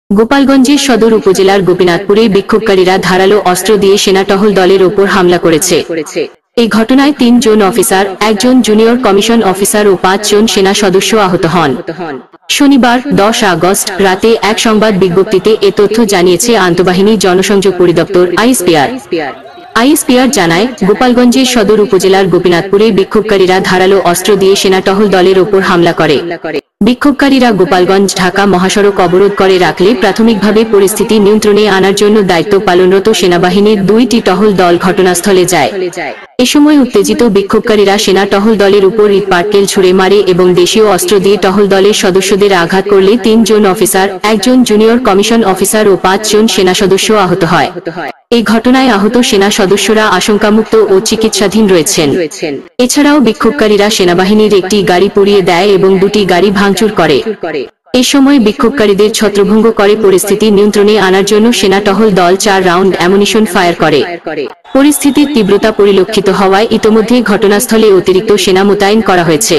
গোপালগঞ্জের সদর উপজেলার গোপীনাথপুরে বিক্ষোভকারীরা ধারালো অস্ত্র দিয়ে সেনা টহল দলের ওপর হামলা করেছে। এই ঘটনায় ৩ জন অফিসার, ১ জন জুনিয়র কমিশন অফিসার ও ৫ জন সেনা সদস্য আহত হন। শনিবার ১০ আগস্ট রাতে এক সংবাদ বিজ্ঞপ্তিতে এ তথ্য জানিয়েছে আন্তঃবাহিনী জনসংযোগ পরিদপ্তর আইএসপিআর জানায়, গোপালগঞ্জের সদর উপজেলার গোপীনাথপুরে বিক্ষোভকারীরা ধারালো অস্ত্র দিয়ে সেনা টহল দলের ওপর হামলা করে। বিক্ষোভকারীরা গোপালগঞ্জ ঢাকা মহাসড়ক অবরোধ করে রাখলে প্রাথমিকভাবে পরিস্থিতি নিয়ন্ত্রণে আনার জন্য দায়িত্ব পালনরত সেনাবাহিনীর ২টি টহল দল ঘটনাস্থলে যায়। এ সময় উত্তেজিত বিক্ষোভকারীরা সেনা টহল দলের উপর ইট পাটকেল ছুড়ে মারে এবং দেশীয় অস্ত্র দিয়ে টহল দলের সদস্যদের আঘাত করলে ৩ জন অফিসার, ১ জন জুনিয়র কমিশন অফিসার ও ৫ জন সেনা সদস্য আহত হয়। এই ঘটনায় আহত সেনা সদস্যরা আশঙ্কামুক্ত ও চিকিৎসাধীন রয়েছেন। এছাড়াও বিক্ষোভকারীরা সেনাবাহিনীর একটি গাড়ি পুড়িয়ে দেয় এবং ২টি গাড়ি ভাঙচুর করে। এ সময় বিক্ষোভকারীদের ছত্রভঙ্গ করে পরিস্থিতি নিয়ন্ত্রণে আনার জন্য সেনা টহল দল ৪ রাউন্ড অ্যামুনিশন ফায়ার করে। পরিস্থিতির তীব্রতা পরিলক্ষিত হওয়ায় ইতোমধ্যে ঘটনাস্থলে অতিরিক্ত সেনা মোতায়েন করা হয়েছে।